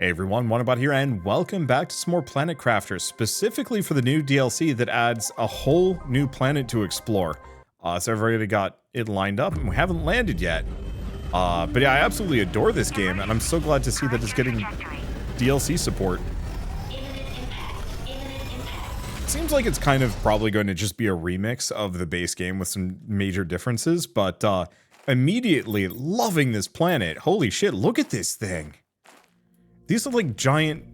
Hey everyone, Wannabot here, and welcome back to some more Planet Crafters, specifically for the new DLC that adds a whole new planet to explore. So I've already got it lined up, and we haven't landed yet. But yeah, I absolutely adore this game, and I'm so glad to see that it's getting DLC support. Seems like it's kind of probably going to just be a remix of the base game with some major differences, but immediately loving this planet. Holy shit, look at this thing. These are like giant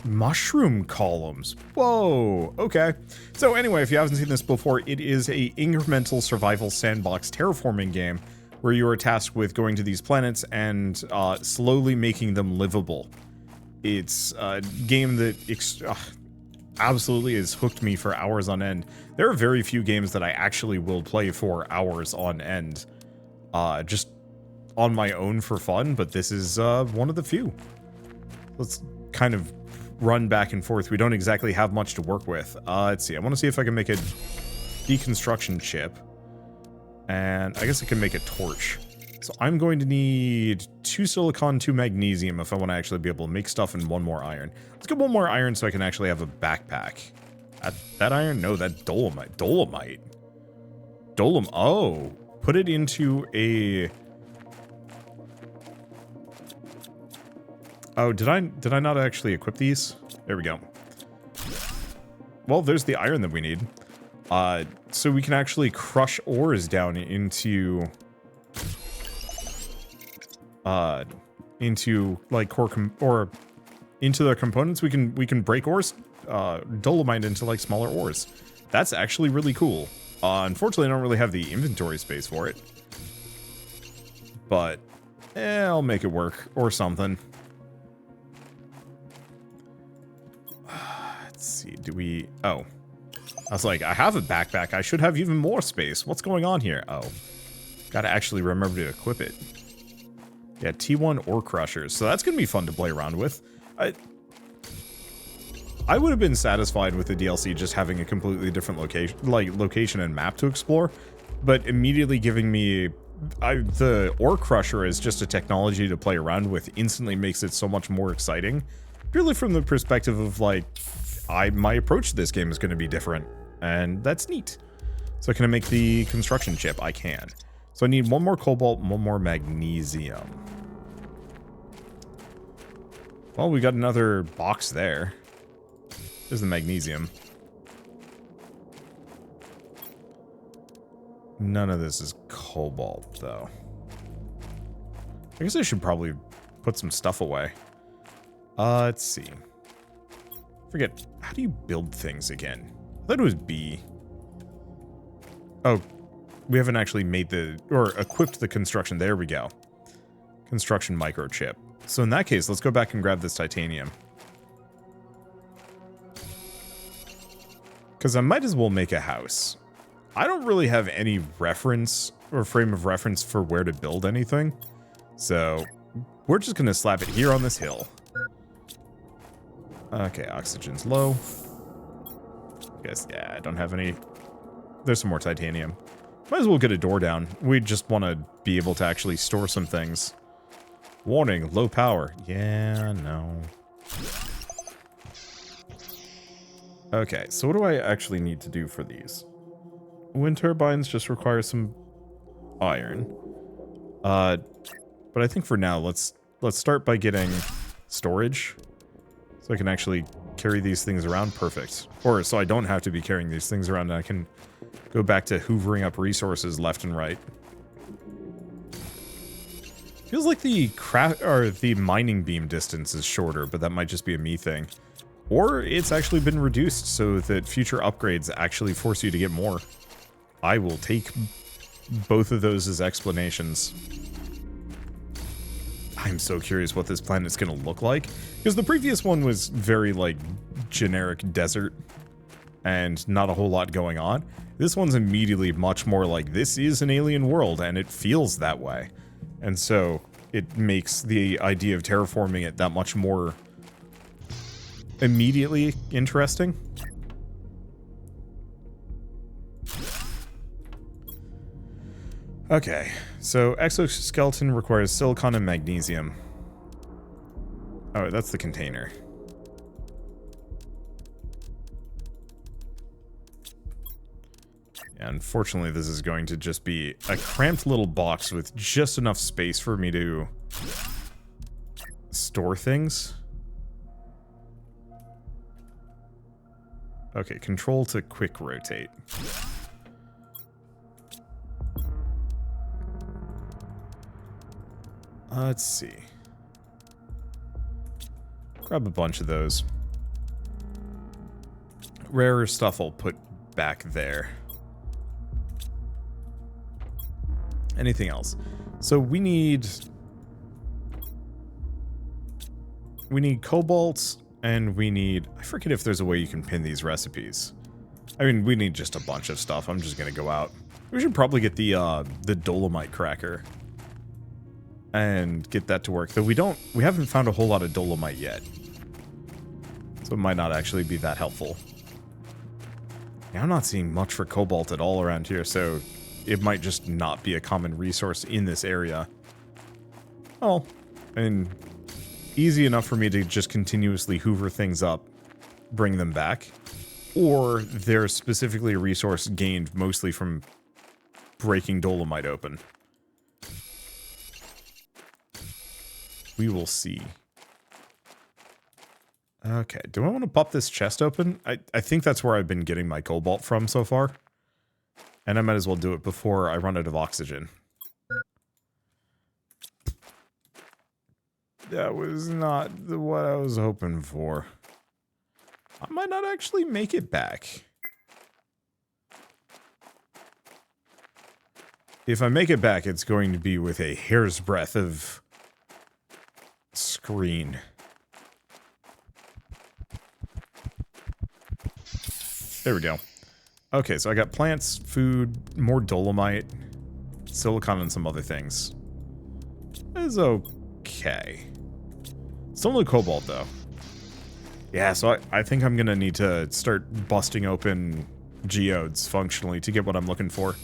mushroom columns. Whoa, okay. So anyway, if you haven't seen this before, it is a incremental survival sandbox terraforming game where you are tasked with going to these planets and slowly making them livable. It's a game that absolutely has hooked me for hours on end. There are very few games that I actually will play for hours on end. Just on my own for fun, but this is one of the few. Let's kind of run back and forth. We don't exactly have much to work with. Let's see. I want to see if I can make a deconstruction chip. And I guess I can make a torch. So I'm going to need 2 silicon, 2 magnesium if I want to actually be able to make stuff, and 1 more iron. Let's get 1 more iron so I can actually have a backpack. That iron? No, that dolomite. Oh, put it into a... Oh, did I not actually equip these? There we go. Well, there's the iron that we need. So we can actually crush ores down into like or into the components. We can break ores, dolomite into like smaller ores. That's actually really cool. Unfortunately, I don't really have the inventory space for it, but I'll make it work or something. Let's see, do we... Oh. I was like, I have a backpack. I should have even more space. What's going on here? Oh. Gotta actually remember to equip it. Yeah, T1 ore crushers. So that's gonna be fun to play around with. I would have been satisfied with the DLC just having a completely different location and map to explore, but immediately giving me... the ore crusher as just a technology to play around with instantly makes it so much more exciting. Purely from the perspective of, like, my approach to this game is going to be different, and that's neat. So can I make the construction chip? I can. So I need 1 more cobalt, 1 more magnesium. Well, we got another box there. There's the magnesium. None of this is cobalt, though. I guess I should probably put some stuff away. Let's see. Forget, how do you build things again? I thought it was B. Oh, we haven't actually made or equipped the construction. There we go. Construction microchip. So in that case, let's go back and grab this titanium. Because I might as well make a house. I don't really have any reference or frame of reference for where to build anything. So we're just going to slap it here on this hill. Okay, oxygen's low. Guess, yeah, I don't have any. There's some more titanium. Might as well get a door down. We just want to be able to actually store some things. Warning, low power. Yeah, no. Okay, so what do I actually need to do for these? Wind turbines just require some iron. But I think for now, let's start by getting storage. So I can actually carry these things around. Perfect. Or so I don't have to be carrying these things around, and I can go back to hoovering up resources left and right. Feels like the mining beam distance is shorter, but that might just be a me thing. Or it's actually been reduced so that future upgrades actually force you to get more. I will take both of those as explanations. I'm so curious what this planet's gonna look like, because the previous one was very, like, generic desert and not a whole lot going on. This one's immediately much more like, this is an alien world, and it feels that way. And so it makes the idea of terraforming it that much more immediately interesting. Okay, so exoskeleton requires silicon and magnesium. Oh, that's the container. Yeah, unfortunately, this is going to just be a cramped little box with just enough space for me to store things. Okay, control to quick rotate. Let's see. Grab a bunch of those. Rarer stuff I'll put back there. Anything else? So we need cobalt, and we need... I forget if there's a way you can pin these recipes. I mean, we need just a bunch of stuff. I'm just gonna go out. We should probably get the dolomite cracker and get that to work. Though we haven't found a whole lot of dolomite yet. So it might not actually be that helpful. Yeah, I'm not seeing much for cobalt at all around here, so it might just not be a common resource in this area. Oh, and easy enough for me to just continuously hoover things up, bring them back. Or there's specifically a resource gained mostly from breaking dolomite open. We will see. Okay, do I want to pop this chest open? I think that's where I've been getting my cobalt from so far. And I might as well do it before I run out of oxygen. That was not what I was hoping for. I might not actually make it back. If I make it back, it's going to be with a hair's breadth of screen. There we go. Okay, so I got plants, food, more dolomite, silicon, and some other things. That is okay. Still no cobalt, though. Yeah, so I think I'm gonna need to start busting open geodes functionally to get what I'm looking for.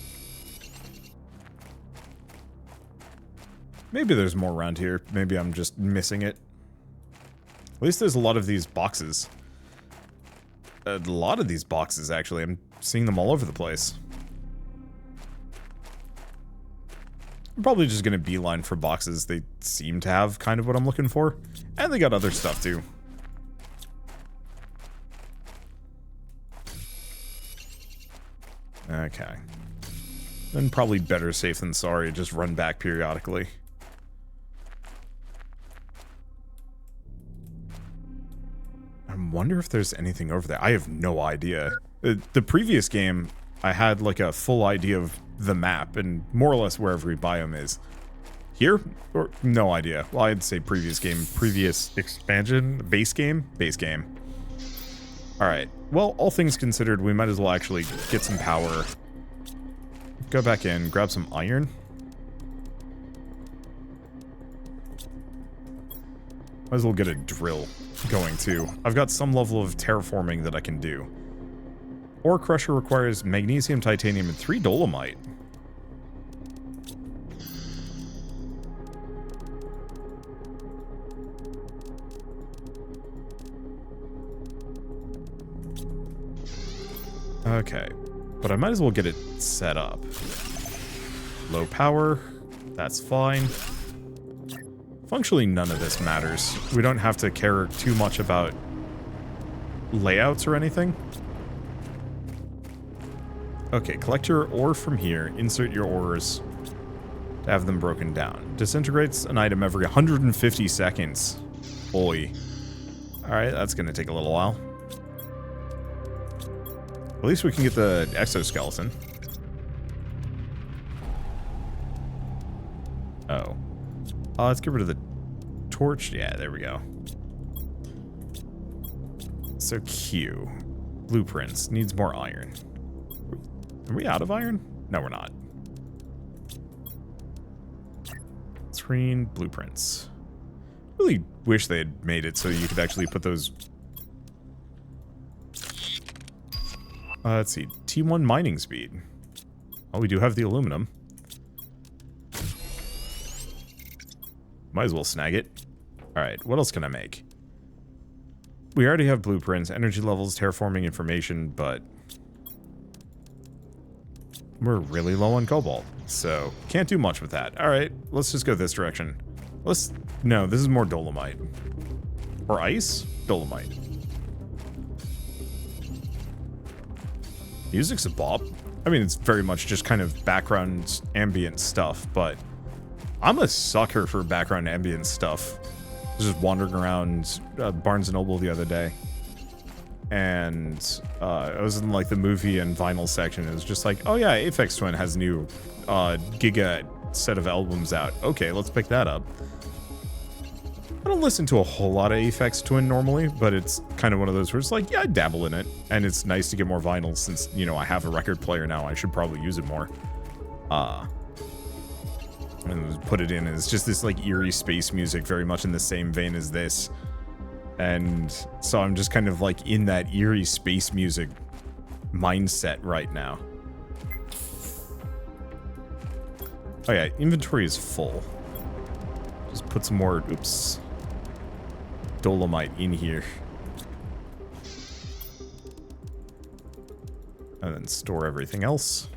Maybe there's more around here. Maybe I'm just missing it. At least there's a lot of these boxes. A lot of these boxes, actually. I'm seeing them all over the place. I'm probably just gonna beeline for boxes. They seem to have kind of what I'm looking for. And they got other stuff, too. Okay. Then probably better safe than sorry, just run back periodically. I wonder if there's anything over there. I have no idea. The previous game, I had like a full idea of the map and more or less where every biome is. Here? Or no idea. Well, I'd say previous game, previous expansion, base game. Alright, well, all things considered, we might as well actually get some power. Go back in, grab some iron. Might as well get a drill going too. I've got some level of terraforming that I can do. Ore crusher requires magnesium, titanium, and 3 dolomite. Okay, but I might as well get it set up. Low power, that's fine. Functionally, none of this matters. We don't have to care too much about layouts or anything. Okay, collect your ore from here, insert your ores to have them broken down. Disintegrates an item every 150 seconds. Oi. Alright, that's gonna take a little while. At least we can get the exoskeleton. Oh. Let's get rid of the torch. Yeah, there we go. So Q. Blueprints. Needs more iron. Are we out of iron? No, we're not. Screen. Blueprints. Really wish they had made it so you could actually put those... let's see. T1 mining speed. Oh, we do have the aluminum. Might as well snag it. Alright, what else can I make? We already have blueprints, energy levels, terraforming information, but we're really low on cobalt, so can't do much with that. Alright, let's just go this direction. No, this is more dolomite. Or ice? Dolomite. Music's a bop. I mean, it's very much just kind of background ambient stuff, but I'm a sucker for background ambient stuff. I was just wandering around Barnes & Noble the other day, and I was in like the movie and vinyl section. It was just like, oh yeah, Aphex Twin has a new Giga set of albums out. Okay, let's pick that up. I don't listen to a whole lot of Aphex Twin normally, but it's kind of one of those where it's like, yeah, I dabble in it, and it's nice to get more vinyl since, you know, I have a record player now. I should probably use it more. And put it in as just this like eerie space music, very much in the same vein as this. And so I'm just kind of like in that eerie space music mindset right now. Oh yeah, inventory is full. Just put some more, oops, dolomite in here. And then store everything else.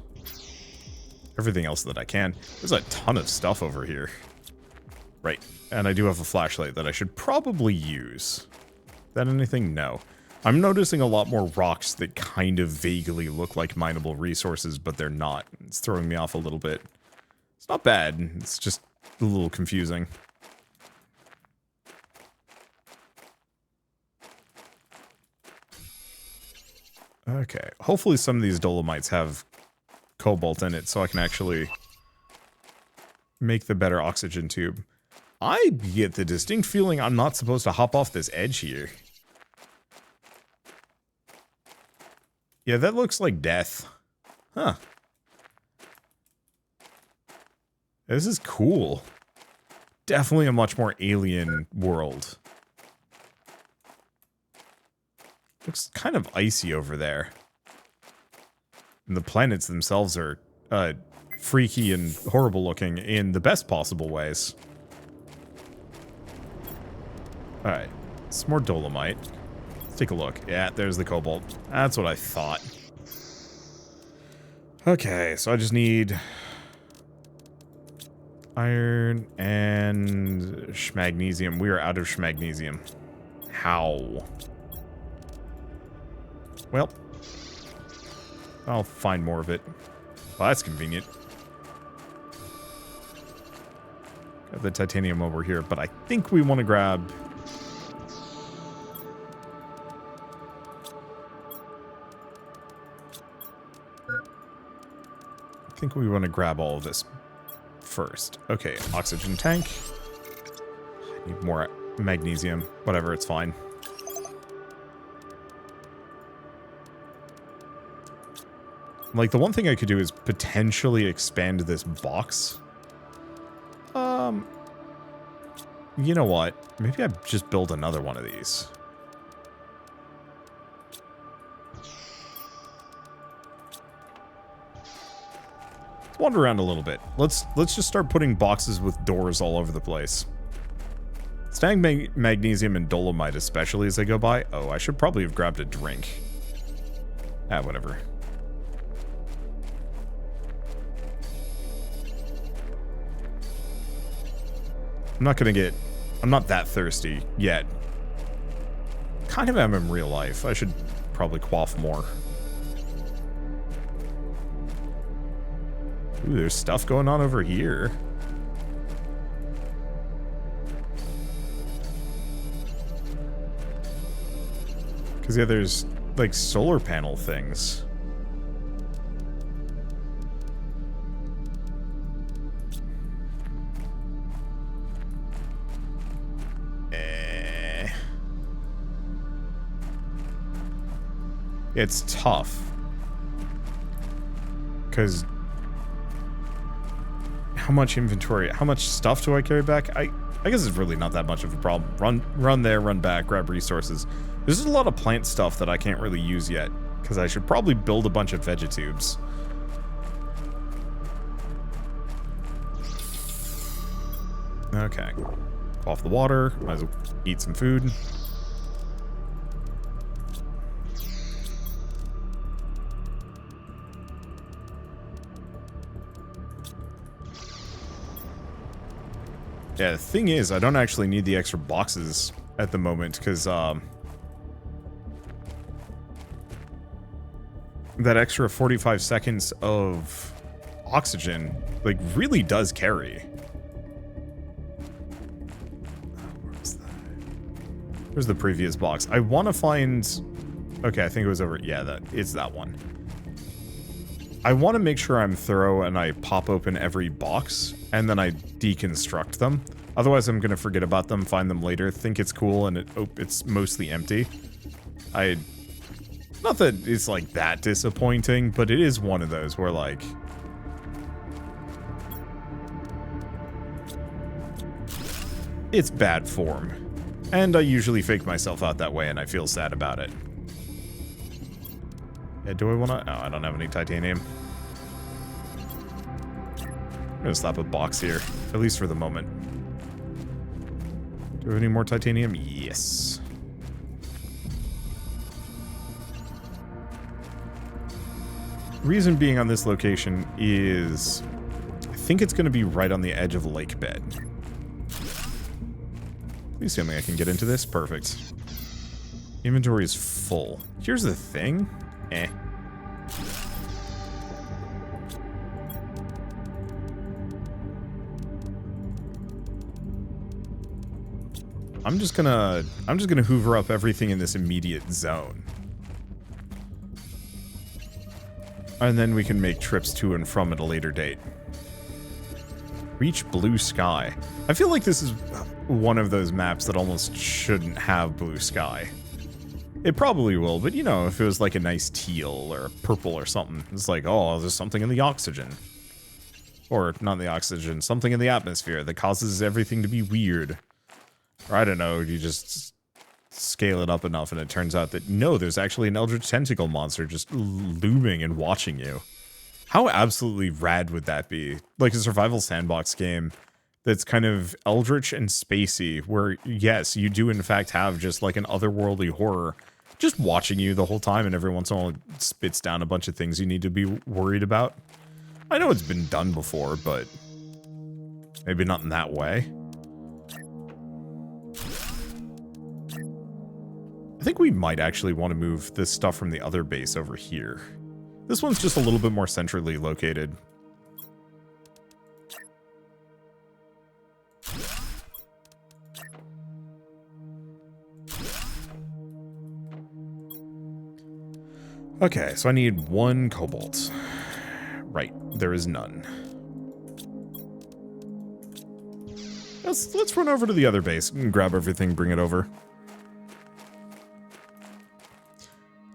Everything else that I can. There's a ton of stuff over here. Right. And I do have a flashlight that I should probably use. Is that anything? No. I'm noticing a lot more rocks that kind of vaguely look like mineable resources, but they're not. It's throwing me off a little bit. It's not bad. It's just a little confusing. Okay. Hopefully some of these dolomites have cobalt in it so I can actually make the better oxygen tube. I get the distinct feeling I'm not supposed to hop off this edge here. Yeah, that looks like death. Huh. This is cool. Definitely a much more alien world. Looks kind of icy over there. And the planets themselves are freaky and horrible looking in the best possible ways. Alright, some more dolomite. Let's take a look. Yeah, there's the cobalt. That's what I thought. Okay, so I just need iron and schmagnesium. We are out of schmagnesium. How? Well, I'll find more of it. Well, that's convenient. Got the titanium over here, but I think we want to grab... I think we want to grab all of this first. Okay, oxygen tank. I need more magnesium. Whatever, it's fine. Like, the one thing I could do is potentially expand this box. You know what? Maybe I just build another one of these. Let's wander around a little bit. Let's just start putting boxes with doors all over the place. Stag magnesium and dolomite especially as I go by. Oh, I should probably have grabbed a drink. Ah, whatever. I'm not that thirsty yet. Kind of am in real life. I should probably quaff more. Ooh, there's stuff going on over here. Because, yeah, there's, like, solar panel things. It's tough. Because how much inventory, how much stuff do I carry back? I guess it's really not that much of a problem. Run there, run back, grab resources. There's a lot of plant stuff that I can't really use yet. Because I should probably build a bunch of vegetubes. Okay. Off the water. Might as well eat some food. Yeah, the thing is, I don't actually need the extra boxes at the moment, because, that extra 45 seconds of oxygen, like, really does carry. Where's that? Where's the previous box? I want to find... Okay, I think it was over... Yeah, it's that one. I want to make sure I'm thorough and I pop open every box, and then I deconstruct them. Otherwise, I'm going to forget about them, find them later, think it's cool, and it's mostly empty. Not that it's, like, that disappointing, but it is one of those where, like... It's bad form. And I usually fake myself out that way, and I feel sad about it. Yeah, do I want to... Oh, I don't have any titanium. I'm going to slap a box here, at least for the moment. Do we have any more titanium? Yes. Reason being on this location is... I think it's going to be right on the edge of the lake bed. Assuming I can get into this. Perfect. Inventory is full. Here's the thing. I'm just gonna hoover up everything in this immediate zone. And then we can make trips to and from at a later date. Reach blue sky. I feel like this is one of those maps that almost shouldn't have blue sky. It probably will, but you know, if it was like a nice teal or purple or something, it's like, oh, there's something in the oxygen. Or, not the oxygen, something in the atmosphere that causes everything to be weird. Or I don't know, you just scale it up enough and it turns out that, no, there's actually an eldritch tentacle monster just looming and watching you. How absolutely rad would that be? Like a survival sandbox game that's kind of eldritch and spacey, where, yes, you do in fact have just like an otherworldly horror just watching you the whole time, and every once in a while it spits down a bunch of things you need to be worried about. I know it's been done before, but maybe not in that way. I think we might actually want to move this stuff from the other base over here. This one's just a little bit more centrally located. Okay, so I need 1 cobalt. Right, there is none. Let's run over to the other base and grab everything, bring it over.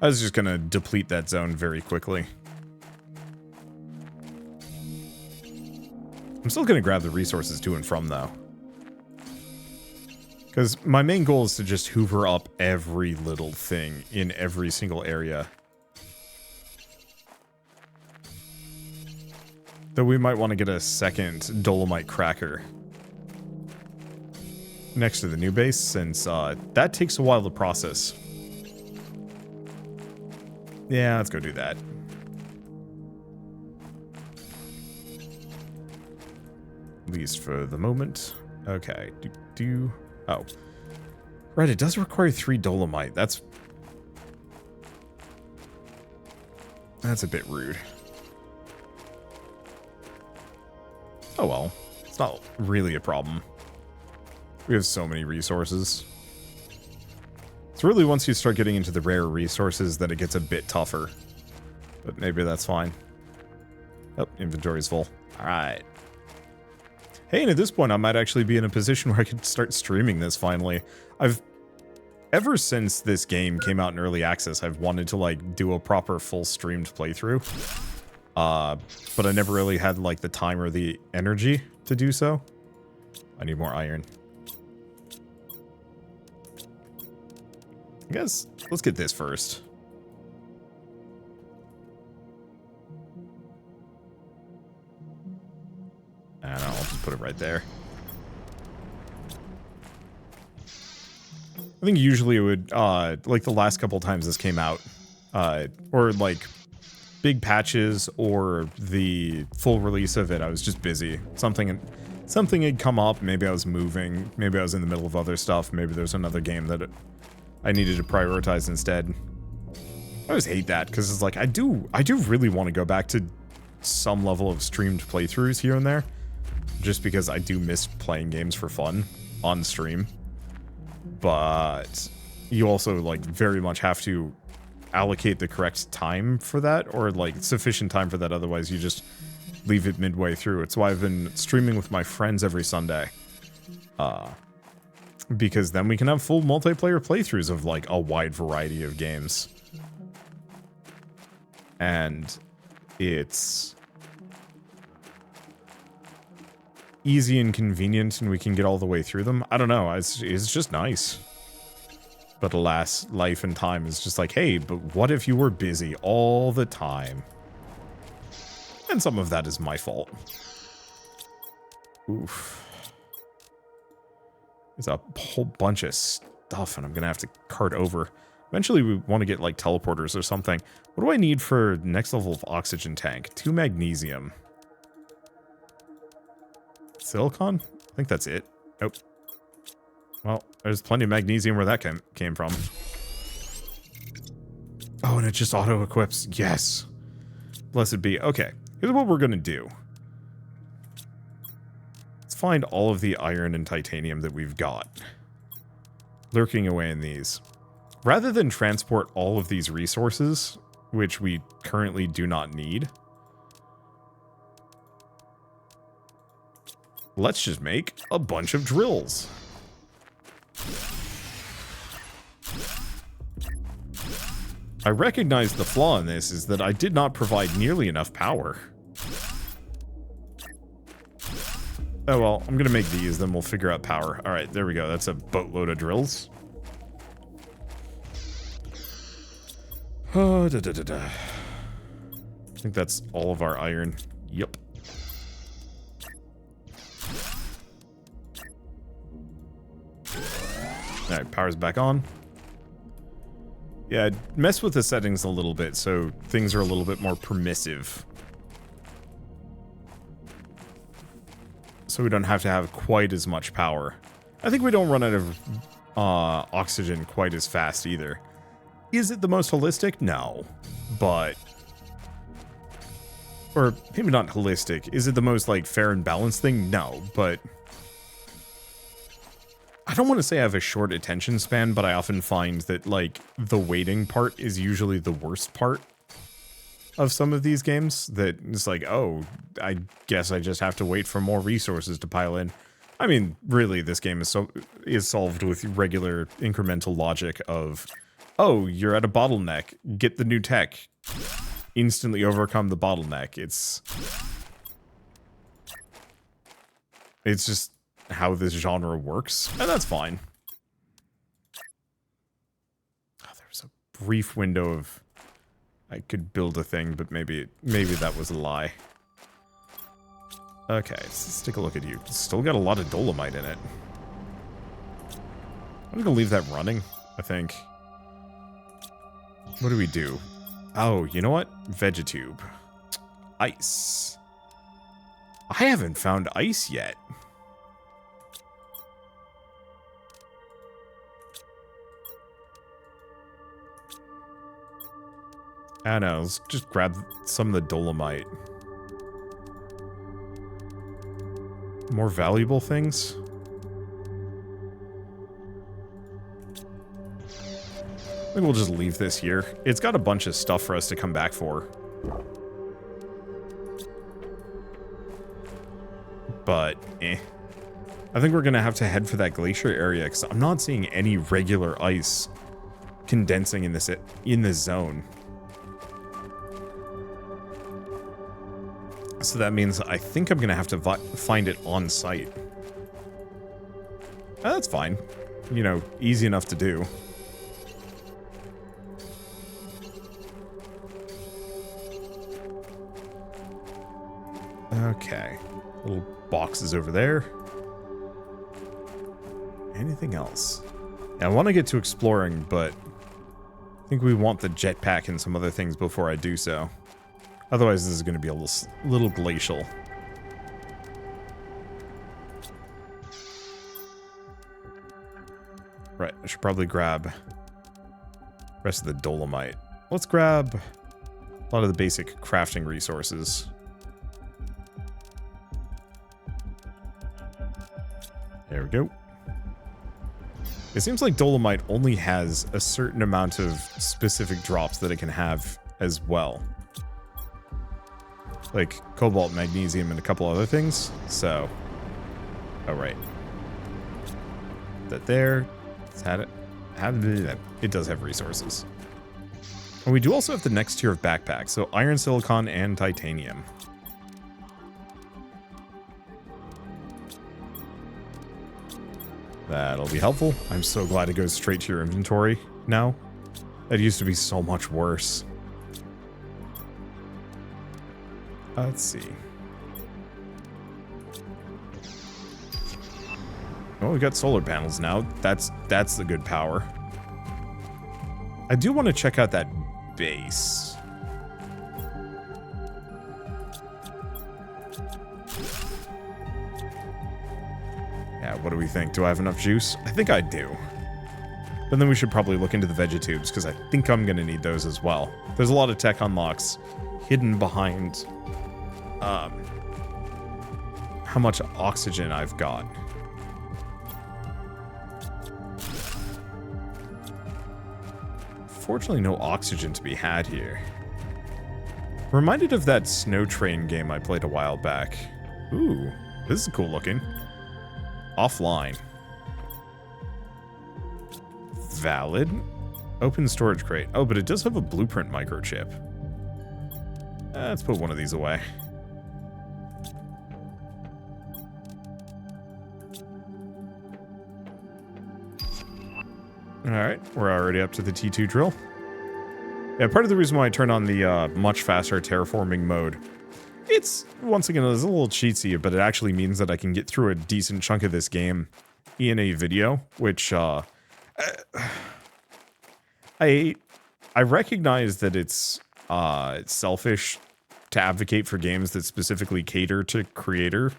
I was just gonna deplete that zone very quickly. I'm still gonna grab the resources to and from, though. Because my main goal is to just hoover up every little thing in every single area. Though we might want to get a second dolomite cracker next to the new base, since that takes a while to process. Yeah, let's go do that. At least for the moment. Okay. Oh. Right, it does require 3 dolomite. That's a bit rude. Oh well. It's not really a problem. We have so many resources. It's really once you start getting into the rare resources that it gets a bit tougher. But maybe that's fine. Oh, inventory's full. Alright. Hey, and at this point I might actually be in a position where I could start streaming this finally. Ever since this game came out in early access, I've wanted to like do a proper full streamed playthrough. But I never really had like the time or the energy to do so. I need more iron. I guess let's get this first. I don't know, I'll just put it right there. I think usually it would, like the last couple times this came out, or like big patches or the full release of it, I was just busy. Something had come up, maybe I was moving, maybe I was in the middle of other stuff, maybe there's another game that I needed to prioritize instead. I always hate that, because it's like, I do really want to go back to some level of streamed playthroughs here and there, just because I do miss playing games for fun on stream. But you also, like, very much have to allocate the correct time for that, or, like, sufficient time for that, otherwise you just leave it midway through. It's why I've been streaming with my friends every Sunday. Because then we can have full multiplayer playthroughs of, like, a wide variety of games. And it's easy and convenient, and we can get all the way through them. I don't know, it's just nice. But alas, life and time is just like, hey, but what if you were busy all the time? And some of that is my fault. Oof. There's a whole bunch of stuff, and I'm gonna have to cart over. Eventually we want to get, like, teleporters or something. What do I need for next level of oxygen tank? 2 magnesium. Silicon? I think that's it. Nope. Well, there's plenty of magnesium where that came from. Oh, and it just auto-equips. Yes. Blessed be. Okay, here's what we're going to do. Let's find all of the iron and titanium that we've got lurking away in these. Rather than transport all of these resources, which we currently do not need, let's just make a bunch of drills. I recognize the flaw in this is that I did not provide nearly enough power. Oh well, I'm gonna make these, then we'll figure out power. Alright, there we go. That's a boatload of drills. Oh, I think that's all of our iron. Yep. Alright, power's back on. Yeah, mess with the settings a little bit so things are a little bit more permissive. So we don't have to have quite as much power. I think we don't run out of oxygen quite as fast either. Is it the most holistic? No. But... or maybe not holistic. Is it the most, like, fair and balanced thing? No, but... I don't want to say I have a short attention span, but I often find that, like, the waiting part is usually the worst part of some of these games. That it's like, oh, I guess I just have to wait for more resources to pile in. I mean, really, this game is solved with regular incremental logic of, oh, you're at a bottleneck, get the new tech, instantly overcome the bottleneck. It's just how this genre works, and that's fine. Oh, there was a brief window of I could build a thing, but maybe that was a lie. Okay, let's take a look at you. Still got a lot of dolomite in it. I'm gonna leave that running, I think. What do we do? Oh, you know what? Vegetube. Ice. I haven't found ice yet. I don't know, let's just grab some of the dolomite. More valuable things? I think we'll just leave this here. It's got a bunch of stuff for us to come back for. But, eh. I think we're gonna have to head for that glacier area, because I'm not seeing any regular ice condensing in this zone. So that means I think I'm gonna have to find it on site. That's fine. You know, easy enough to do. Okay. Little boxes over there. Anything else? I want to get to exploring, but I think we want the jetpack and some other things before I do so. Otherwise, this is going to be a little glacial. Right, I should probably grab the rest of the dolomite. Let's grab a lot of the basic crafting resources. There we go. It seems like dolomite only has a certain amount of specific drops that it can have as well. Like cobalt, magnesium, and a couple other things. So, oh right. That there. It's had it. It does have resources. And we do also have the next tier of backpacks. So iron, silicon, and titanium. That'll be helpful. I'm so glad it goes straight to your inventory now. That used to be so much worse. Let's see. Oh, we got solar panels now. That's the good power. I do want to check out that base. Yeah, what do we think? Do I have enough juice? I think I do. But then we should probably look into the vegetubes, because I think I'm going to need those as well. There's a lot of tech unlocks hidden behind how much oxygen I've got. Fortunately, no oxygen to be had here. Reminded of that snow train game I played a while back. Ooh, this is cool looking. Offline. Valid. Open storage crate. Oh, but it does have a blueprint microchip. Let's put one of these away. Alright, we're already up to the T2 drill. Yeah, part of the reason why I turned on the much faster terraforming mode, it's, once again, it's a little cheatsy, but it actually means that I can get through a decent chunk of this game in a video, which, I recognize that it's selfish to advocate for games that specifically cater to creator,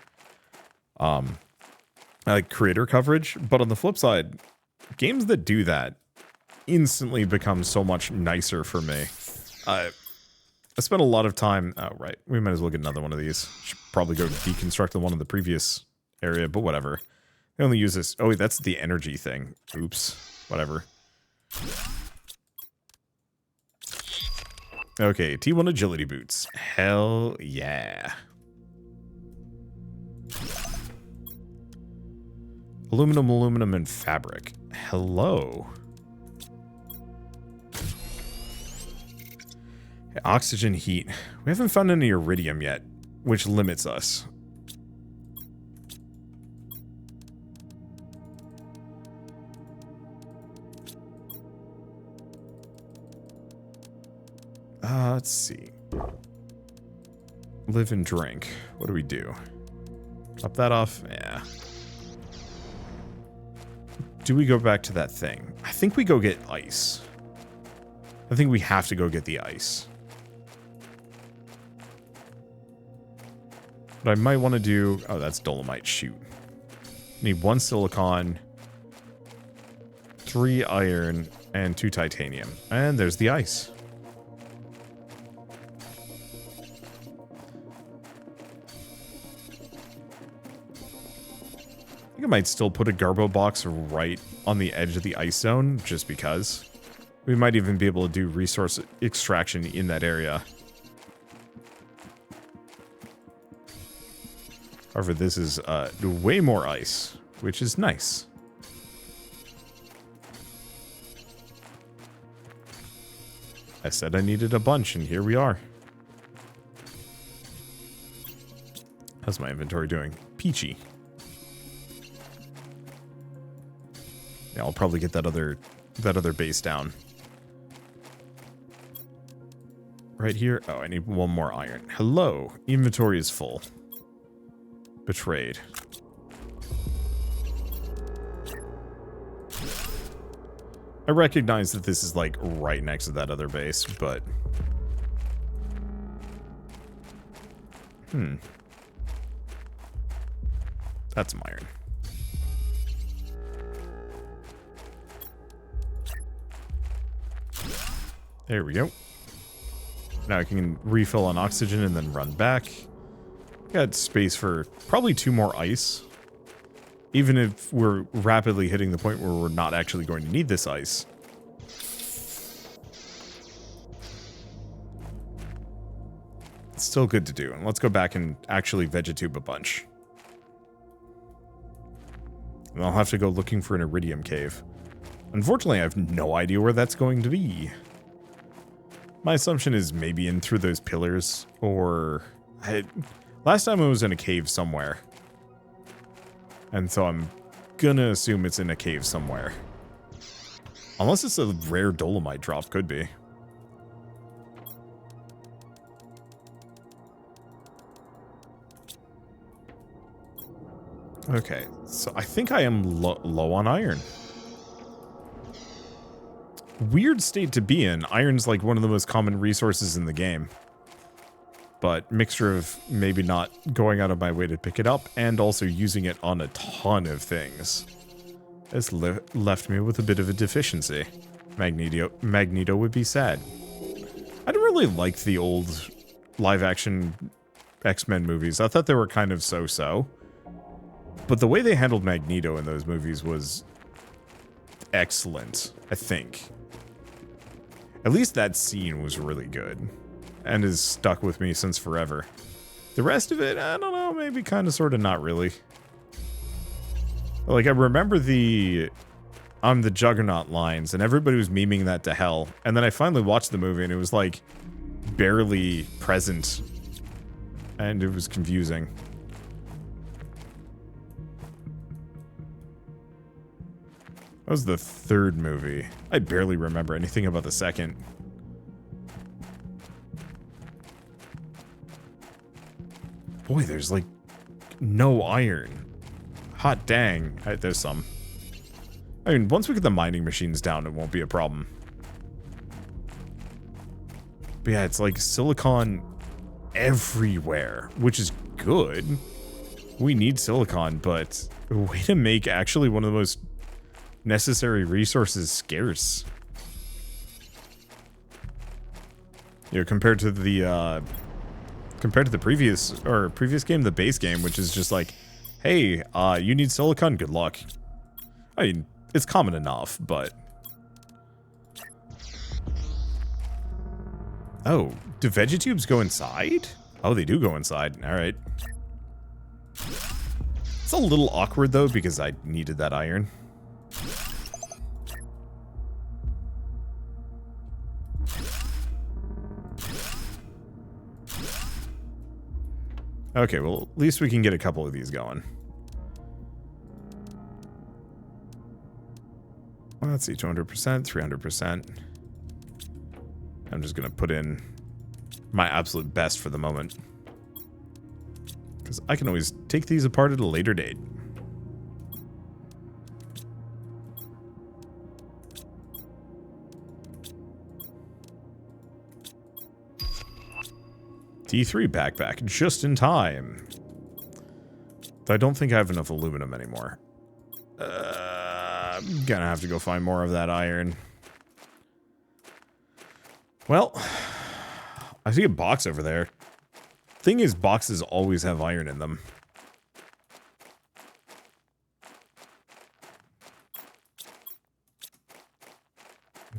like creator coverage, but on the flip side, games that do that instantly become so much nicer for me. I spent a lot of time... Oh, right. We might as well get another one of these. Should probably go deconstruct the one in the previous area, but whatever. They only use this... Oh, that's the energy thing. Oops. Whatever. Okay, T1 agility boots. Hell yeah. Aluminum, aluminum, and fabric. Hello. Oxygen, heat. We haven't found any iridium yet, which limits us. Let's see. Live and drink. What do we do? Top that off? Yeah. Do we go back to that thing? I think we go get ice. I think we have to go get the ice. What I might want to do... Oh, that's dolomite. Shoot. Need 1 silicon, 3 iron, and 2 titanium. And there's the ice. I might still put a Garbo box right on the edge of the ice zone, just because. We might even be able to do resource extraction in that area. However, this is way more ice, which is nice. I said I needed a bunch, and here we are. How's my inventory doing? Peachy. Yeah, I'll probably get that other base down. Right here. Oh, I need 1 more iron. Hello. Inventory is full. Betrayed. I recognize that this is like right next to that other base, but... That's some iron. There we go. Now I can refill on oxygen and then run back. Got space for probably 2 more ice. Even if we're rapidly hitting the point where we're not actually going to need this ice. It's still good to do. And let's go back and actually vegetube a bunch. And I'll have to go looking for an iridium cave. Unfortunately, I have no idea where that's going to be. My assumption is maybe in through those pillars, or... last time I was in a cave somewhere. And so I'm gonna assume it's in a cave somewhere. Unless it's a rare dolomite drop, could be. Okay, so I think I am low on iron. Weird state to be in. Iron's like one of the most common resources in the game. But mixture of maybe not going out of my way to pick it up and also using it on a ton of things has left me with a bit of a deficiency. Magneto would be sad. I don't really like the old live-action X-Men movies. I thought they were kind of so-so. But the way they handled Magneto in those movies was excellent, I think. At least that scene was really good. And has stuck with me since forever. The rest of it, I don't know, maybe kind of, sort of, not really. Like, I remember the I'm the Juggernaut lines, and everybody was memeing that to hell. And then I finally watched the movie, and it was, like, barely present. And it was confusing. That was the 3rd movie. I barely remember anything about the 2nd. Boy, there's like no iron. Hot dang. There's some. I mean, once we get the mining machines down, it won't be a problem. But yeah, it's like silicon everywhere, which is good. We need silicon, but a way to make actually one of the most necessary resources scarce. You know, compared to the previous game, the base game, which is just like, hey, you need silicon, good luck. I mean, it's common enough, but... Oh, do vegetubes go inside? Oh, they do go inside. Alright. It's a little awkward, though, because I needed that iron. Okay, well, at least we can get a couple of these going. Well, let's see, 200%, 300%. I'm just going to put in my absolute best for the moment. Because I can always take these apart at a later date. D3 backpack, just in time. Though I don't think I have enough aluminum anymore. I'm gonna have to go find more of that iron. Well, I see a box over there. Thing is, boxes always have iron in them.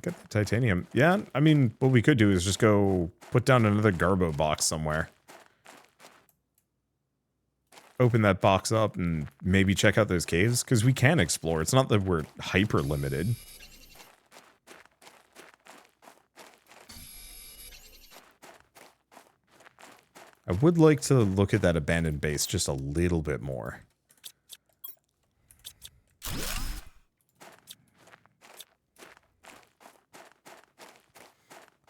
Get the titanium. Yeah, I mean, what we could do is just go put down another Garbo box somewhere. Open that box up and maybe check out those caves, because we can explore. It's not that we're hyper limited. I would like to look at that abandoned base just a little bit more.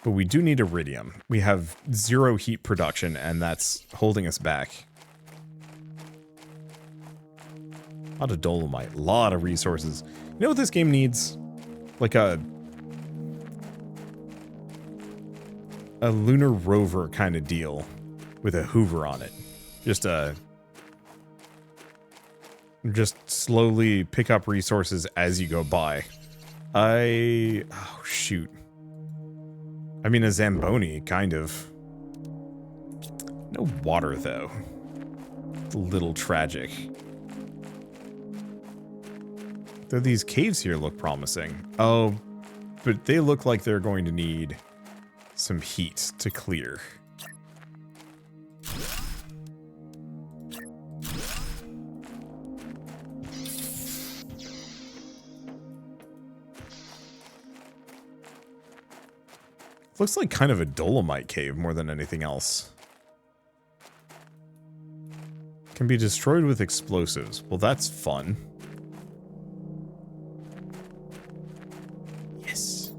But we do need iridium. We have 0 heat production, and that's holding us back. A lot of dolomite, a lot of resources. You know what this game needs? Like a a lunar rover kind of deal with a Hoover on it. Just slowly pick up resources as you go by. Oh, shoot. I mean, a Zamboni, kind of. No water, though. It's a little tragic. Though these caves here look promising. Oh, but they look like they're going to need some heat to clear. Looks like kind of a dolomite cave more than anything else. Can be destroyed with explosives. Well, that's fun. Yes.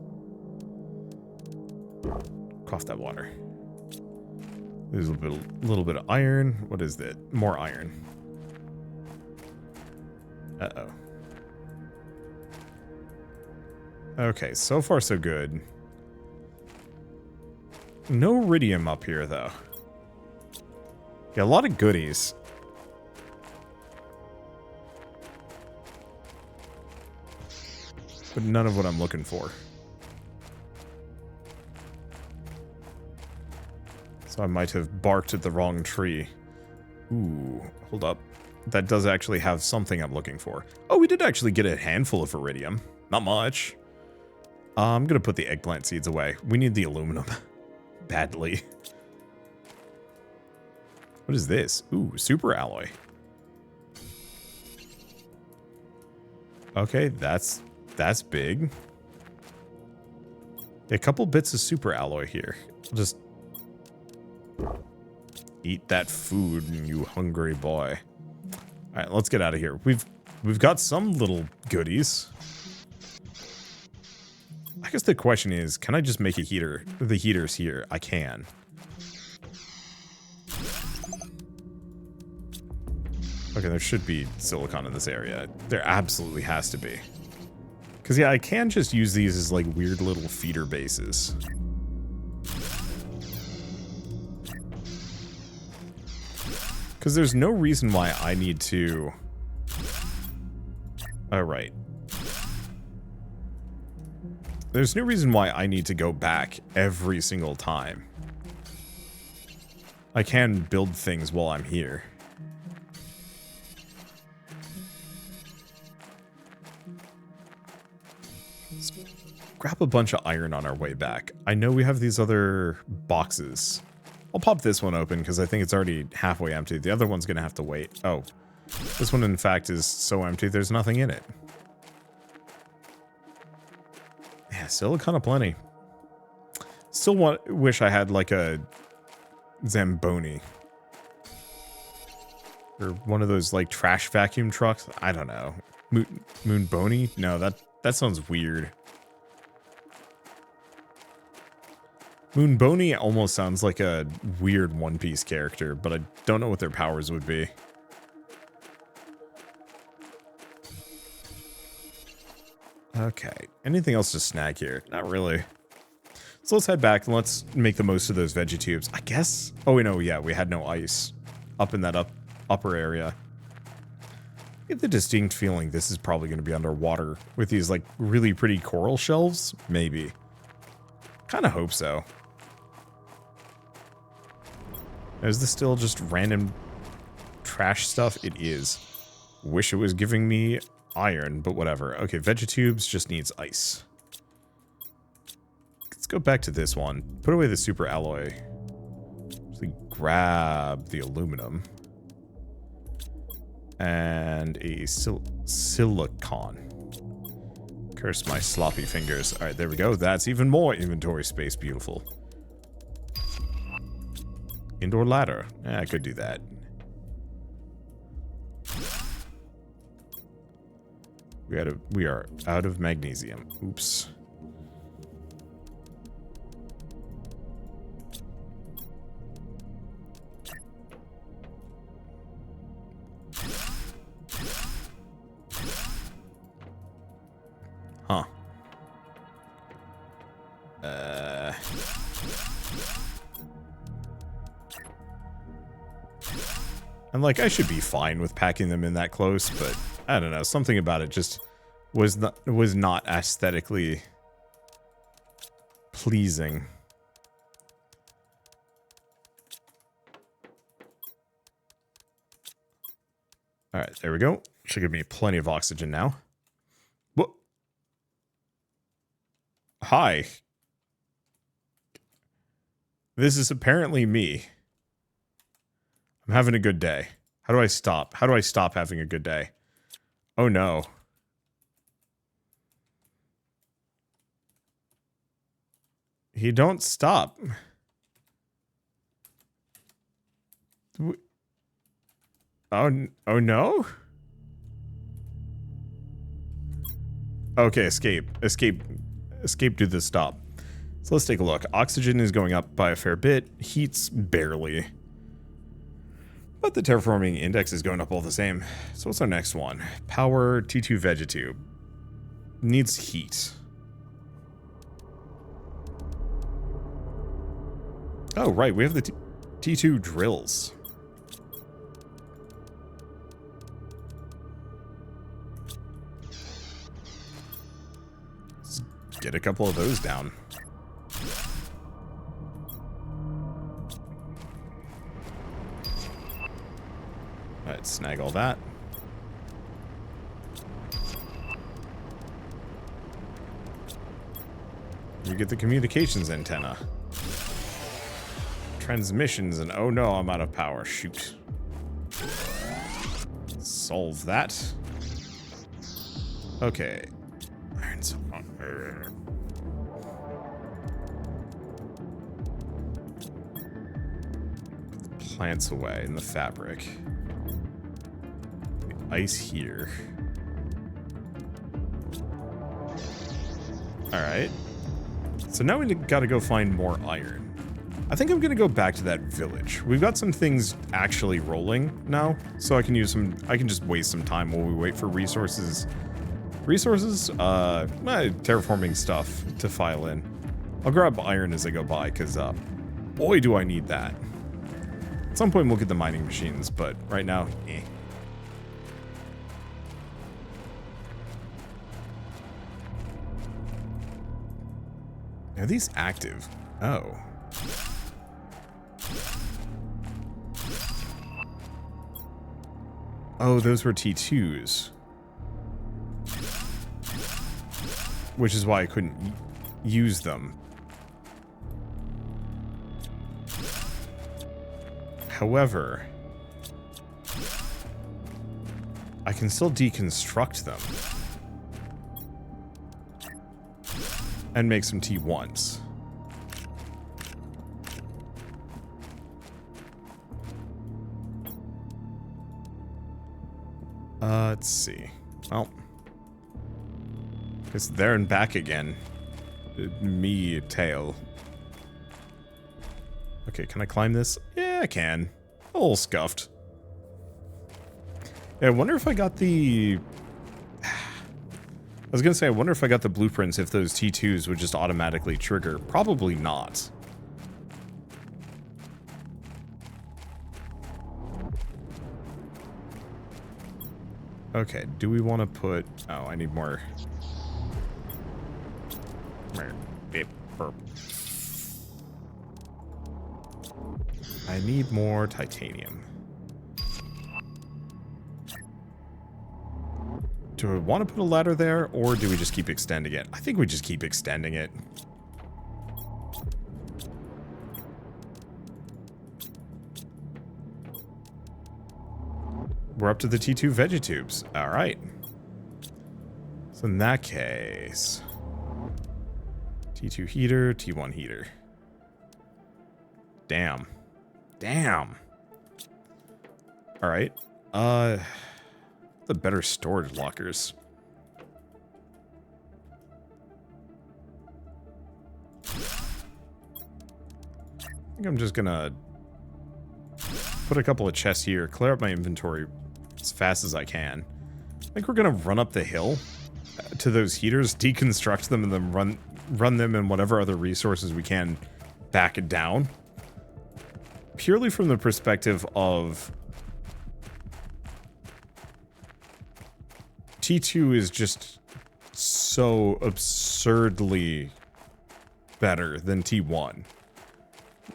Cough that water. There's a little bit of iron. What is that? More iron. Uh-oh. Okay, so far so good. No iridium up here, though. Yeah, a lot of goodies. But none of what I'm looking for. So I might have barked at the wrong tree. Ooh, hold up. That does actually have something I'm looking for. Oh, we did actually get a handful of iridium. Not much. I'm gonna put the eggplant seeds away. We need the aluminum. Badly. What is this? Ooh, super alloy. Okay, that's big. A couple bits of super alloy here. Just eat that food, you hungry boy. All right, let's get out of here. We've got some little goodies. I guess the question is, can I just make a heater? The heater's here. I can. Okay, there should be silicon in this area. There absolutely has to be. Because, yeah, I can just use these as, like, weird little feeder bases. Because there's no reason why I need to... Alright. There's no reason why I need to go back every single time. I can build things while I'm here. Let's grab a bunch of iron on our way back. I know we have these other boxes. I'll pop this one open because I think it's already halfway empty. The other one's going to have to wait. Oh, this one in fact is so empty there's nothing in it. Yeah, silicon aplenty. Still wish I had like a Zamboni. Or one of those like trash vacuum trucks. I don't know. Moonboni? No, that sounds weird. Moonboni almost sounds like a weird One Piece character, but I don't know what their powers would be. Okay, anything else to snag here? Not really. So let's head back and let's make the most of those veggie tubes. I guess? Oh, no, yeah, we had no ice up in that upper area. I get the distinct feeling this is probably going to be underwater with these, like, really pretty coral shelves. Maybe. Kind of hope so. Is this still just random trash stuff? It is. Wish it was giving me iron, but whatever. Okay, Vegetubes just needs ice. Let's go back to this one. Put away the super alloy. Actually grab the aluminum. And a silicon. Curse my sloppy fingers. Alright, there we go. That's even more inventory space. Beautiful. Indoor ladder. Yeah, I could do that. We are out of magnesium. Oops. Huh. And like, I should be fine with packing them in that close, but I don't know, something about it just was not aesthetically pleasing. All right, there we go. Should give me plenty of oxygen now. What? Hi. This is apparently me. I'm having a good day. How do I stop? How do I stop having a good day? Oh no. He don't stop. Oh no? Okay, escape. Escape to the stop. So let's take a look. Oxygen is going up by a fair bit. Heat's barely. But the terraforming index is going up all the same. So what's our next one? Power T2 Vegetube. Needs heat. Oh, right. We have the T2 drills. Let's get a couple of those down. Alright, snag all that. You get the communications antenna. Transmissions, and oh no, I'm out of power. Shoot. Solve that. Okay. Plants away in the fabric. The ice here. Alright. So now we gotta go find more iron. I think I'm gonna go back to that village. We've got some things actually rolling now, so I can use some. I can just waste some time while we wait for resources. Terraforming stuff to file in. I'll grab iron as I go by, because boy, do I need that. At some point, we'll get the mining machines, but right now, eh. Are these active? Oh. Oh, those were T2s. Which is why I couldn't use them. However, I can still deconstruct them. And make some T1s. Let's see. Well, guess there and back again. Me tail. Okay, can I climb this? Yeah, I can. A little scuffed. Yeah, I wonder if I got the... I was gonna say, I wonder if I got the blueprints if those T2s would just automatically trigger. Probably not. Okay, do we want to put... Oh, I need more... I need more titanium. Do I want to put a ladder there, or do we just keep extending it? I think we just keep extending it. We're up to the T2 Vegetubes. Alright. So in that case... T2 heater, T1 heater. Damn. Damn. Alright. The better storage lockers. I think I'm just gonna put a couple of chests here, clear up my inventory as fast as I can. I think we're gonna run up the hill to those heaters, deconstruct them, and then run them in whatever other resources we can back down. Purely from the perspective of T2 is just so absurdly better than T1.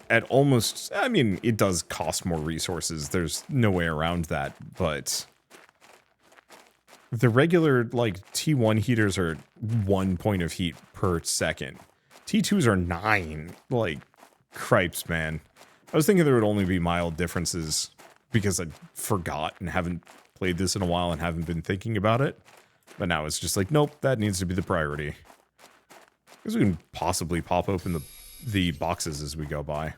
At almost, I mean, it does cost more resources. There's no way around that, but the regular, like, T1 heaters are 1 point of heat per second. T2s are 9. Like, cripes, man. I was thinking there would only be mild differences because I forgot and haven't played this in a while and haven't been thinking about it. But now it's just like, nope, that needs to be the priority. Because we can possibly pop open the boxes as we go by. I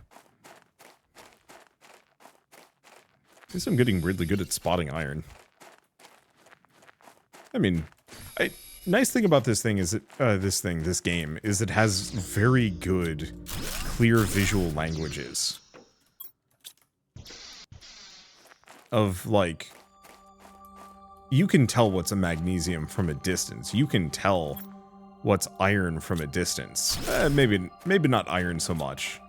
guess I'm getting weirdly good at spotting iron. I mean, nice thing about this thing is that this game is it has very good, clear visual languages. Of like, you can tell what's a magnesium from a distance. You can tell what's iron from a distance. Maybe not iron so much.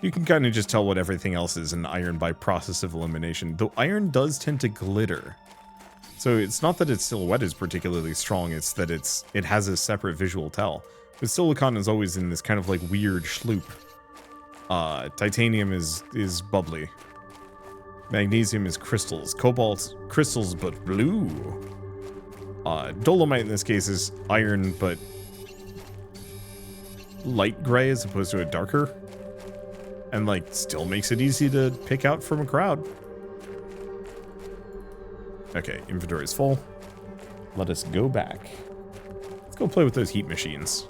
You can kind of just tell what everything else is in iron by process of elimination. Though iron does tend to glitter. So it's not that its silhouette is particularly strong, it's that it has a separate visual tell. But silicon is always in this kind of like weird schloop. Titanium is bubbly. Magnesium is crystals. Cobalt, crystals but blue. Dolomite in this case is iron but light gray as opposed to a darker. And like still makes it easy to pick out from a crowd. Okay, inventory is full. Let us go back. Let's go play with those heat machines.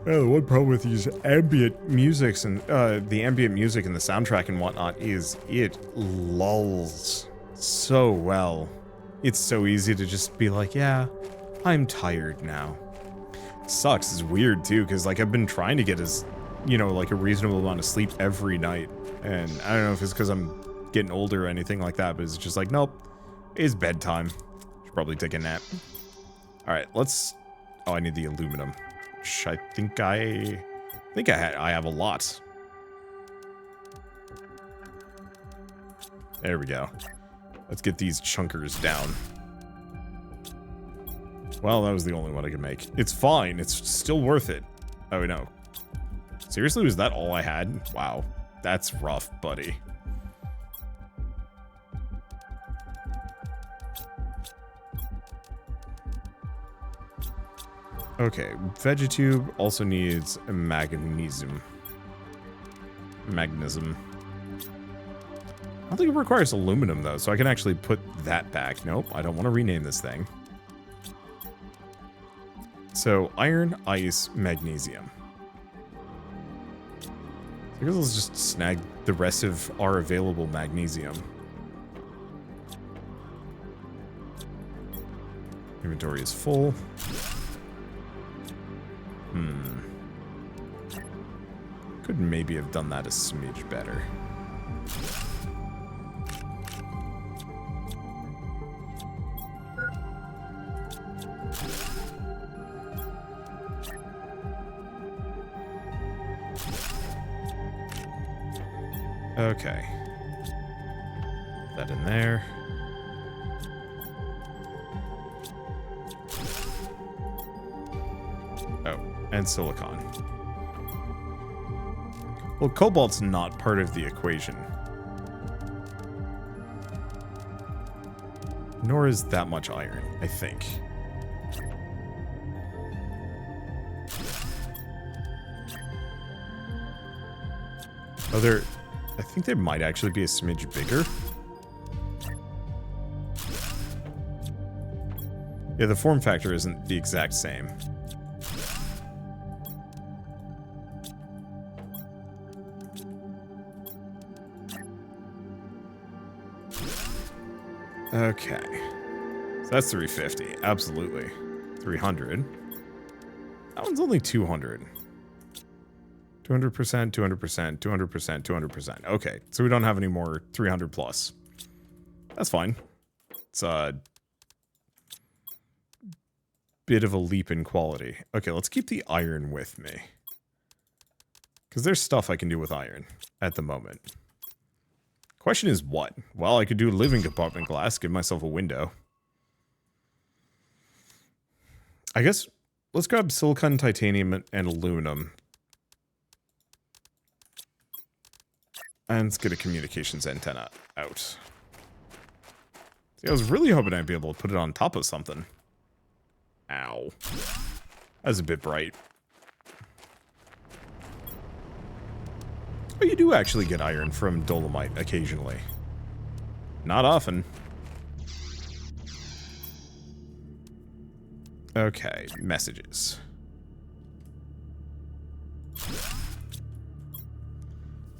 The one problem with these ambient musics and the ambient music and the soundtrack and whatnot is it lulls so well. It's so easy to just be like, yeah, I'm tired now. Sucks. It's weird too, because like I've been trying to get as, you know, like a reasonable amount of sleep every night, and I don't know if it's because I'm getting older or anything like that, but it's just like, nope, it's bedtime. Should probably take a nap. All right, let's. Oh, I need the aluminum, which I think I have a lot. There we go. Let's get these chunkers down. Well, that was the only one I could make. It's fine. It's still worth it. Oh, no. Seriously, was that all I had? Wow. That's rough, buddy. Okay, Vegetube also needs a magnesium. Magnetism. I don't think it requires aluminum, though, so I can actually put that back. Nope, I don't want to rename this thing. So, iron, ice, magnesium. I guess let's just snag the rest of our available magnesium. Inventory is full. Could maybe have done that a smidge better. Okay. Put that in there. Oh, and silicon. Well, cobalt's not part of the equation. Nor is that much iron, I think. Oh, I think they might actually be a smidge bigger. Yeah, the form factor isn't the exact same. Okay. So that's 350. Absolutely. 300. That one's only 200. 200%, 200%, 200%, 200%. Okay, so we don't have any more 300 plus. That's fine. It's a bit of a leap in quality. Okay, let's keep the iron with me. Because there's stuff I can do with iron at the moment. Question is what? Well, I could do living compartment glass, give myself a window. I guess let's grab silicon, titanium, and aluminum. And let's get a communications antenna out. See, I was really hoping I'd be able to put it on top of something. Ow. That's a bit bright. Oh, you do actually get iron from dolomite occasionally. Not often. Okay, messages.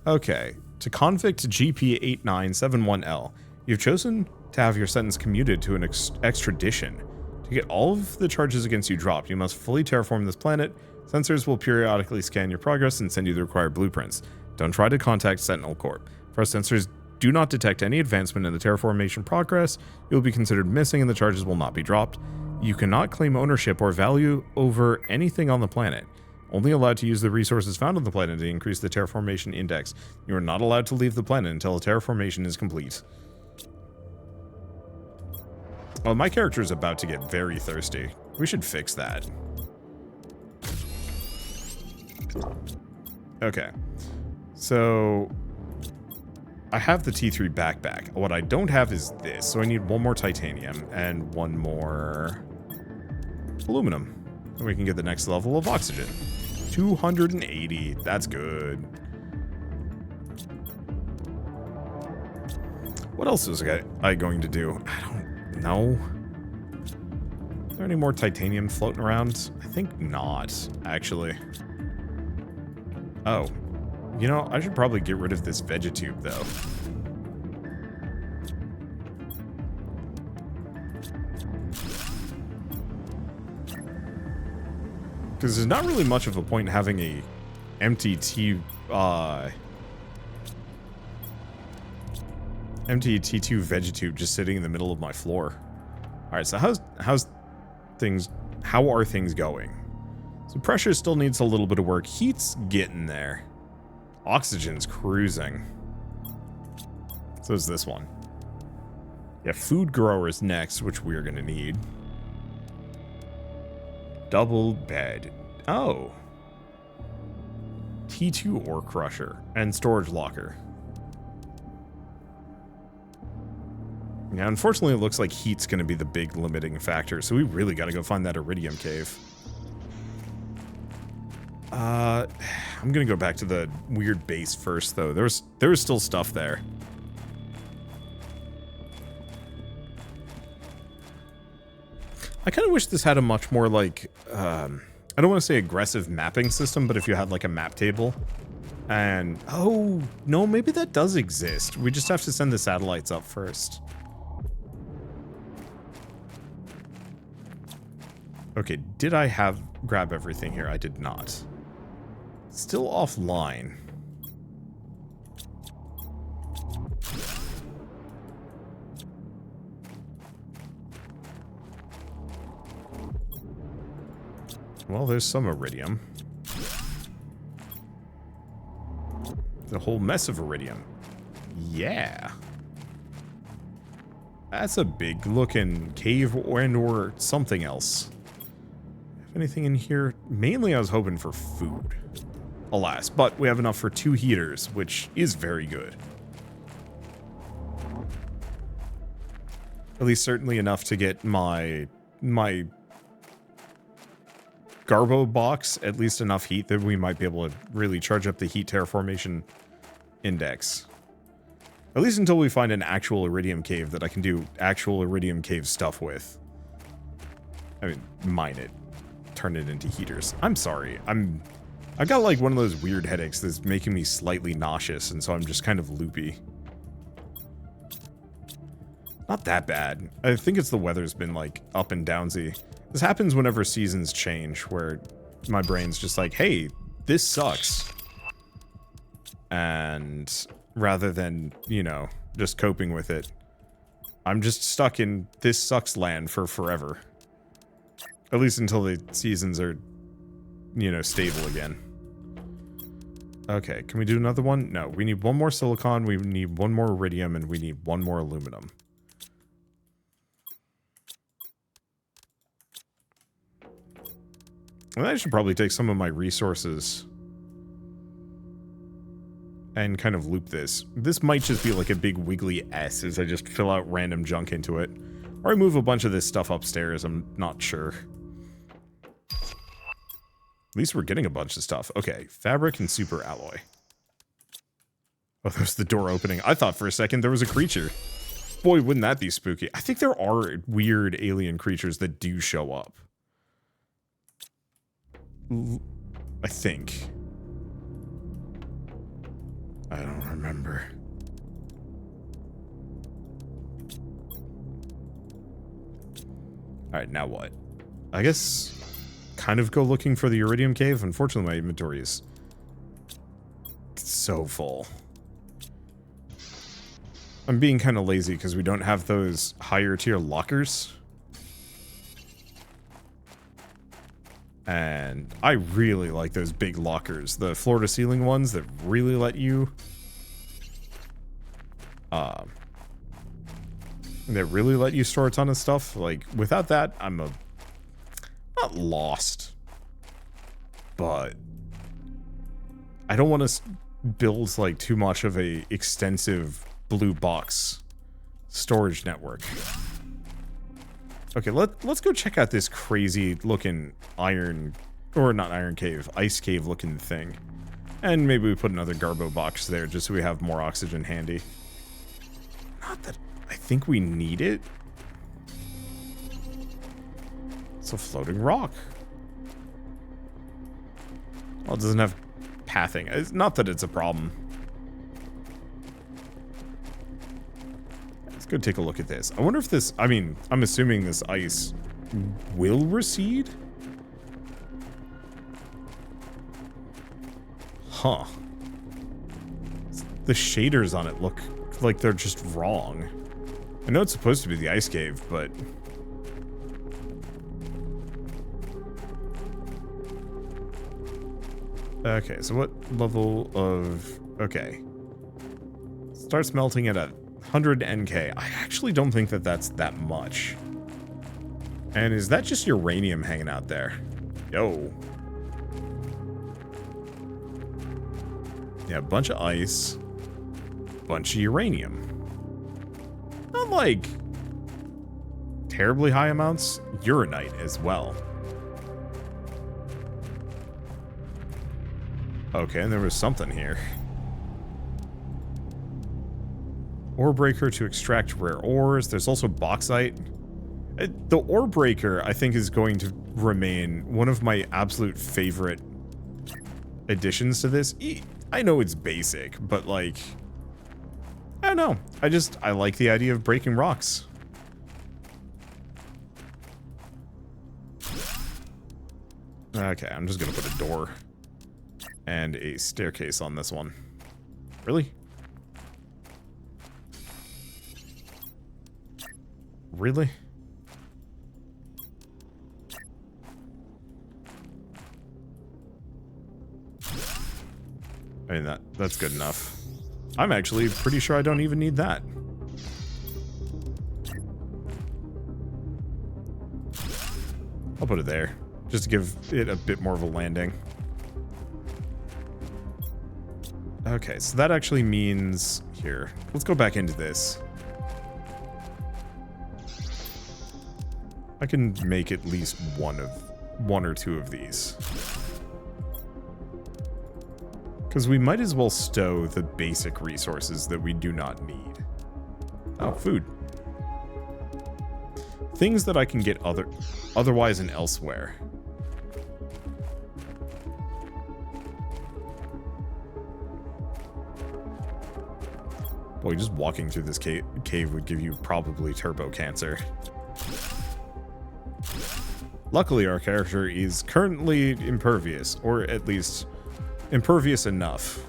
Okay, to convict GP8971L, you've chosen to have your sentence commuted to an extradition. To get all of the charges against you dropped, you must fully terraform this planet. Sensors will periodically scan your progress and send you the required blueprints. Don't try to contact Sentinel Corp. If our sensors do not detect any advancement in the terraformation progress, you will be considered missing and the charges will not be dropped. You cannot claim ownership or value over anything on the planet. Only allowed to use the resources found on the planet to increase the terraformation index. You are not allowed to leave the planet until the terraformation is complete. Oh, my character is about to get very thirsty. We should fix that. Okay. So, I have the T3 backpack. What I don't have is this, so I need one more titanium and one more aluminum. And we can get the next level of oxygen. 280, that's good. What else was I going to do? I don't know. Is there any more titanium floating around? I think not, actually. Oh. You know, I should probably get rid of this vegetube, though. Because there's not really much of a point in having a empty T2 vegetube just sitting in the middle of my floor. Alright, so how are things going? So pressure still needs a little bit of work. Heat's getting there. Oxygen's cruising. So is this one. Yeah, food growers next, which we're gonna need. Double bed. Oh. T2 ore crusher and storage locker. Now, unfortunately, it looks like heat's gonna be the big limiting factor, so we really gotta go find that iridium cave. I'm gonna go back to the weird base first, though. There was still stuff there. I kind of wish this had a much more, like, I don't want to say aggressive mapping system, but if you had, like, a map table. And, oh, no, maybe that does exist. We just have to send the satellites up first. Okay, did I grab everything here? I did not. Still offline. Well, there's some iridium. The whole mess of iridium. Yeah. That's a big looking cave or something else. Have anything in here? Mainly I was hoping for food. Alas, but we have enough for 2 heaters, which is very good. At least certainly enough to get my Garbo box at least enough heat that we might be able to really charge up the heat terraformation index. At least until we find an actual iridium cave that I can do actual iridium cave stuff with. I mean, mine it. Turn it into heaters. I'm sorry. I got like one of those weird headaches that's making me slightly nauseous, and so I'm just kind of loopy. Not that bad. I think it's the weather's been like up and downsy. This happens whenever seasons change, where my brain's just like, hey, this sucks. And rather than, you know, just coping with it, I'm just stuck in this sucks land for forever. At least until the seasons are, you know, stable again. Okay, can we do another one? No, we need one more silicon, we need one more iridium, and we need one more aluminum. And I should probably take some of my resources and kind of loop this. This might just be like a big wiggly S as I just fill out random junk into it. Or I move a bunch of this stuff upstairs, I'm not sure. At least we're getting a bunch of stuff. Okay, fabric and super alloy. Oh, there's the door opening. I thought for a second there was a creature. Boy, wouldn't that be spooky. I think there are weird alien creatures that do show up. I think. I don't remember. Alright, now what? I guess kind of go looking for the iridium cave. Unfortunately, my inventory is so full. I'm being kind of lazy because we don't have those higher tier lockers. And I really like those big lockers, the floor to ceiling ones that really let you store a ton of stuff. Like without that, I'm not lost, but I don't want to build like too much of a extensive blue box storage network. Okay, let's go check out this crazy looking iron, or not iron cave, ice cave looking thing. And maybe we put another Garbo box there just so we have more oxygen handy. Not that I think we need it. It's a floating rock. Well, it doesn't have pathing. It's not that it's a problem. Let's go take a look at this. I wonder if this, I mean, I'm assuming this ice will recede? Huh. The shaders on it look like they're just wrong. I know it's supposed to be the ice cave, but... Okay, so what level of... Okay. Starts melting at 100 NK. I actually don't think that that's that much. And is that just uranium hanging out there? Yo. Yeah, a bunch of ice. Bunch of uranium. Not like terribly high amounts. Uranite as well. Okay, and there was something here. Ore breaker to extract rare ores. There's also bauxite. The ore breaker, I think, is going to remain one of my absolute favorite additions to this. I know it's basic, but like, I don't know. I like the idea of breaking rocks. Okay, I'm just gonna put a door and a staircase on this one. Really? Really? I mean, that's good enough. I'm actually pretty sure I don't even need that. I'll put it there, just to give it a bit more of a landing. Okay, so that actually means... Here, let's go back into this. I can make at least one or two of these. Because we might as well stow the basic resources that we do not need. Oh, food. Things that I can get otherwise and elsewhere. Boy, just walking through this cave would give you probably turbo cancer. Luckily, our character is currently impervious, or at least impervious enough.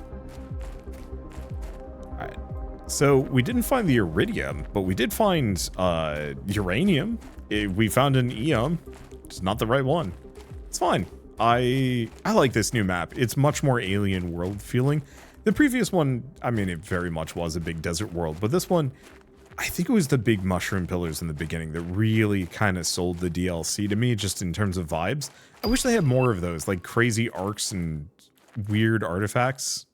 Alright, So we didn't find the iridium, but we did find uranium. We found an eon. It's not the right one. It's fine. I like this new map. It's much more alien world feeling. The previous one, I mean, it very much was a big desert world, but this one, I think it was the big mushroom pillars in the beginning that really kind of sold the DLC to me, just in terms of vibes. I wish they had more of those, like crazy arcs and weird artifacts.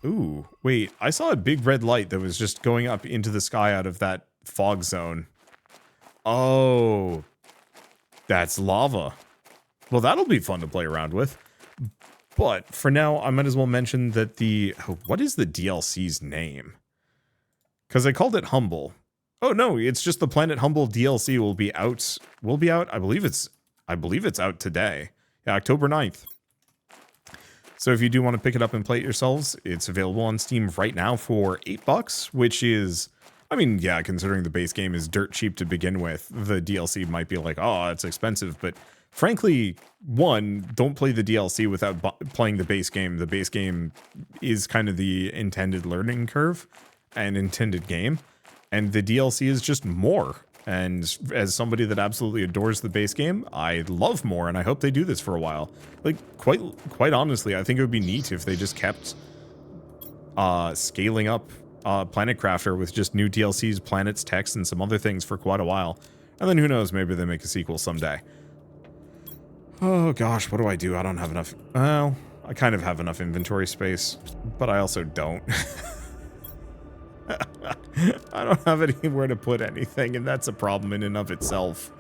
Ooh, wait, I saw a big red light that was just going up into the sky out of that fog zone. Oh, that's lava. Well, that'll be fun to play around with. But for now, I might as well mention that what is the DLC's name? Because I called it Humble. Oh no, it's just the Planet Humble DLC will be out. I believe it's out today. Yeah, October 9th. So if you do want to pick it up and play it yourselves, it's available on Steam right now for $8, which is, I mean, yeah, considering the base game is dirt cheap to begin with, the DLC might be like, oh, it's expensive, but frankly, one, don't play the DLC without playing the base game. The base game is kind of the intended learning curve and intended game, and the DLC is just more. And as somebody that absolutely adores the base game, I love more, and I hope they do this for a while. Like, quite honestly, I think it would be neat if they just kept scaling up Planet Crafter with just new DLCs, planets, text, and some other things for quite a while. And then who knows, maybe they make a sequel someday. Oh gosh, what do? I don't have enough. Well, I kind of have enough inventory space, but I also don't. I don't have anywhere to put anything, and that's a problem in and of itself.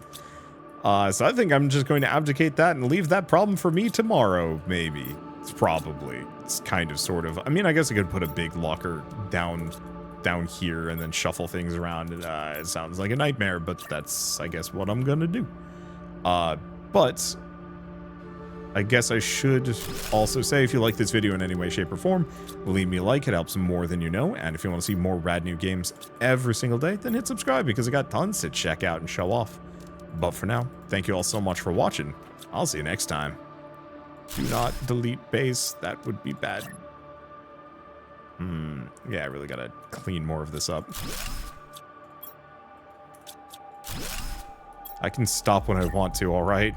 So I think I'm just going to abdicate that and leave that problem for me tomorrow, maybe. It's kind of, sort of. I mean, I guess I could put a big locker down here and then shuffle things around. It sounds like a nightmare, but that's, I guess, what I'm gonna do. But I guess I should also say, if you like this video in any way, shape, or form, leave me a like. It helps more than you know. And if you want to see more rad new games every single day, then hit subscribe, because I got tons to check out and show off. But for now, thank you all so much for watching. I'll see you next time. Do not delete base. That would be bad. Yeah, I really gotta clean more of this up. I can stop when I want to, alright?